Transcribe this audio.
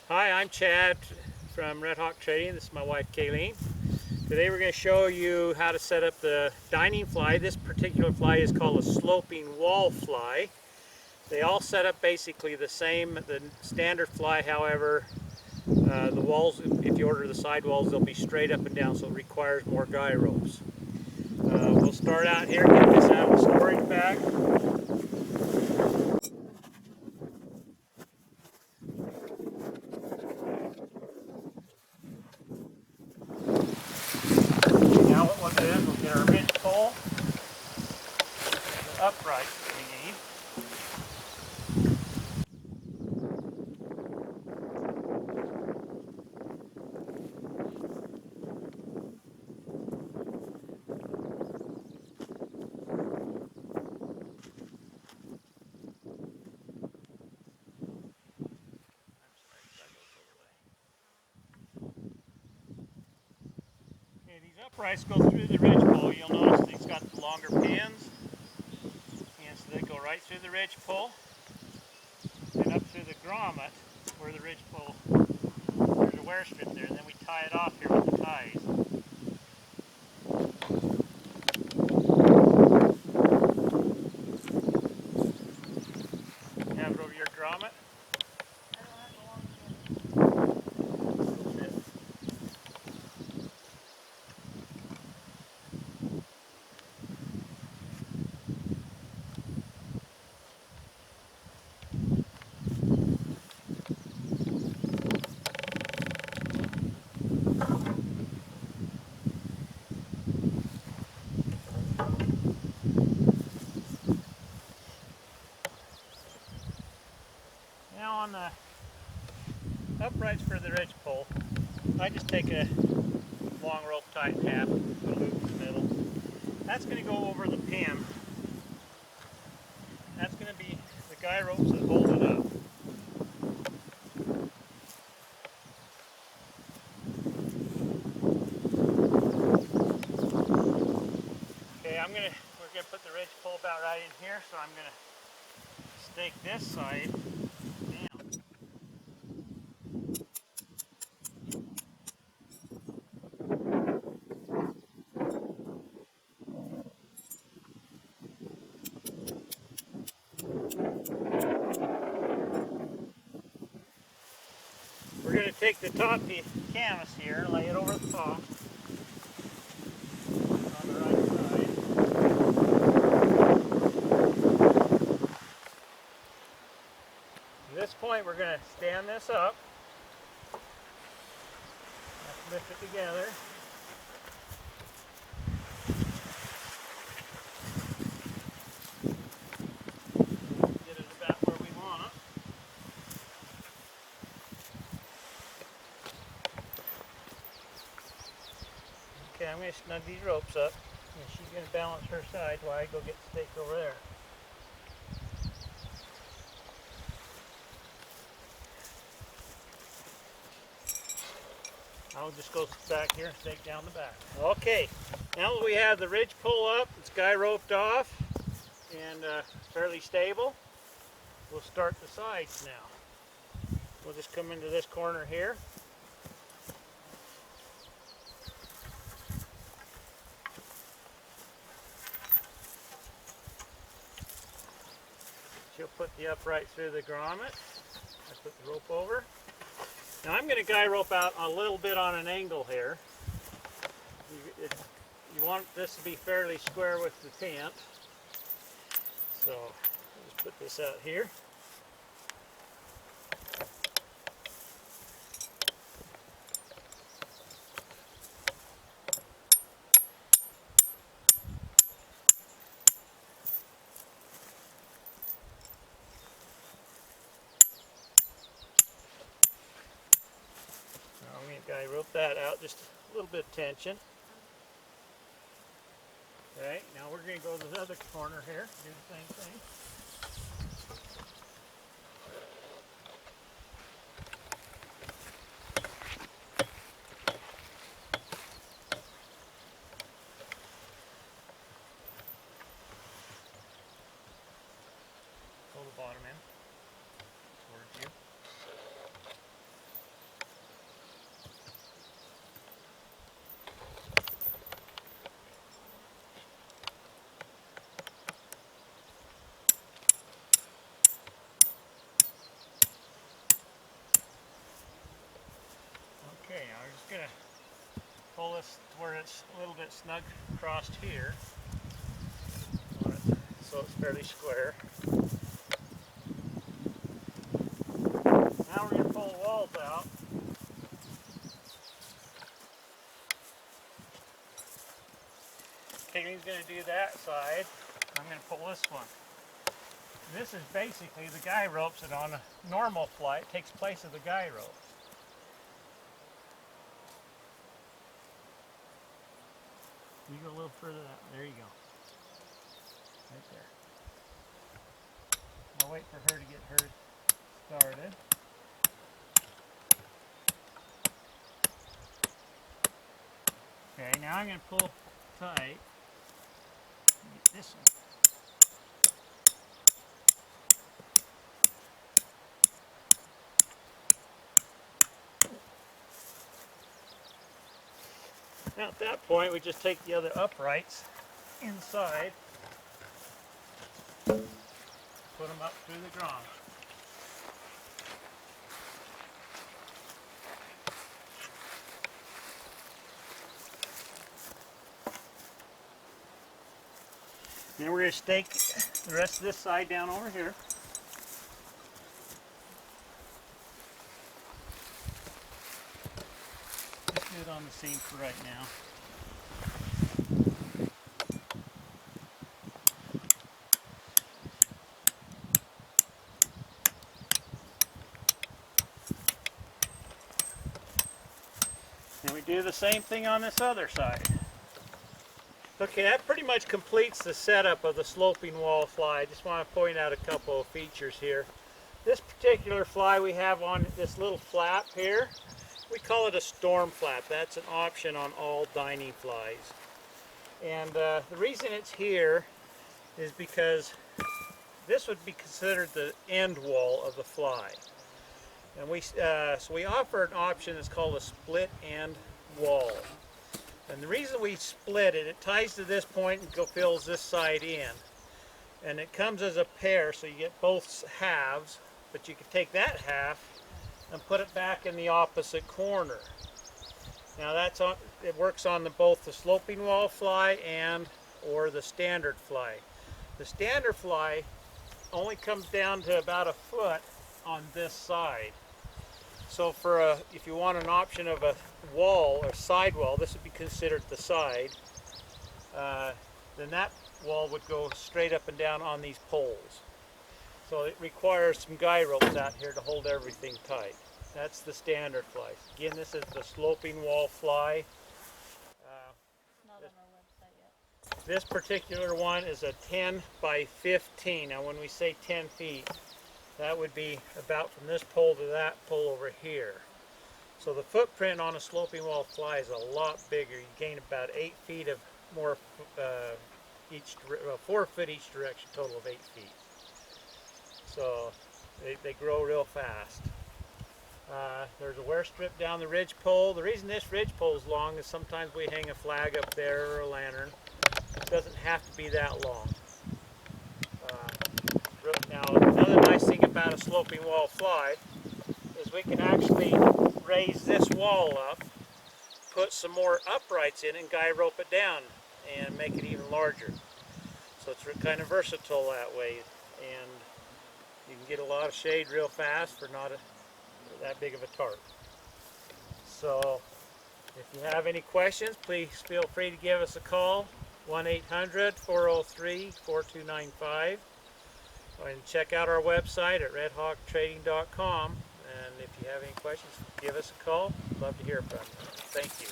Hi, I'm Chad from Red Hawk Trading. This is my wife Kayleen. Today we're going to show you how to set up the dining fly. This particular fly is called a sloping wall fly. They all set up basically the same, the standard fly. However, the walls, if you order the side walls, they'll be straight up and down, so it requires more guy ropes. We'll start out here, get this out of the storage bag. Now what we'll do is we'll get our ridge pole, the uprights that we need. Okay, these uprights go through the ridge pole. You'll notice these got the longer pins. And so they go right through the ridge pole and up through the grommet where the ridge pole, there's a wear strip there, and then we tie it off here with the ties. You have it over your grommet. Now on the uprights for the ridge pole, I just take a long rope, tie it in half, put a loop in the middle. That's going to go over the pin. That's going to be the guy ropes that hold it up. Okay, we're going to put the ridge pole about right in here, so I'm going to stake this side down. We're going to take the top piece of canvas here and lay it over the top on the right side. At this point, we're going to stand this up. Let's lift it together. Get it about where we want it. Okay, I'm going to snug these ropes up, and she's going to balance her side while I go get the stake over there. I'll just go back here and stake down the back. Okay, now that we have the ridge pull up, it's guy roped off and fairly stable, we'll start the sides now. We'll just come into this corner here. She'll put the upright through the grommet. I put the rope over. Now I'm going to guy rope out a little bit on an angle here. You want this to be fairly square with the tent. So I'll just put this out here. Now I'm going to guy rope that out, just a little bit of tension. Okay, now we're going to go to the other corner here, do the same thing. Pull the bottom in towards you. it's a little bit snug across here, so it's fairly square. Now we're going to pull the walls out. Kayleen's going to do that side. I'm going to pull this one. This is basically the guy ropes that on a normal fly it takes place of the guy ropes. You go a little further that. There you go. Right there. I'll wait for her to get hers started. Okay, now I'm going to pull tight. Get this one. Now at that point, we just take the other uprights inside, put them up through the grom. Then we're going to stake the rest of this side down over here. Just do it on the seam for right now. And we do the same thing on this other side. Okay, that pretty much completes the setup of the sloping wall fly. I just want to point out a couple of features here. This particular fly we have on this little flap here, we call it a storm flap. That's an option on all dining flies. And the reason it's here is because this would be considered the end wall of the fly. And so we offer an option that's called a split end wall. And the reason we split it, it ties to this point and fills this side in. And it comes as a pair, so you get both halves, but you can take that half and put it back in the opposite corner. Now it works on both the sloping wall fly or the standard fly. The standard fly only comes down to about a foot on this side. So if you want an option of a wall or side wall, this would be considered the side, then that wall would go straight up and down on these poles. So it requires some guy ropes out here to hold everything tight. That's the standard fly. Again, this is the sloping wall fly. Not on our website yet. This particular one is a 10 by 15. Now when we say 10 feet, that would be about from this pole to that pole over here. So the footprint on a sloping wall fly is a lot bigger. You gain about 8 feet of more, 4 foot each direction, total of 8 feet. So they grow real fast. There's a wear strip down the ridge pole. The reason this ridge pole is long is sometimes we hang a flag up there or a lantern. It doesn't have to be that long. Now another nice thing about a sloping wall fly is we can actually raise this wall up, put some more uprights in, and guy rope it down and make it even larger. So it's kind of versatile that way, and you can get a lot of shade real fast for not that big of a tarp. So if you have any questions, please feel free to give us a call, 1-800-403-4295. And check out our website at redhawktrading.com. And if you have any questions, give us a call. Love to hear from you. Thank you.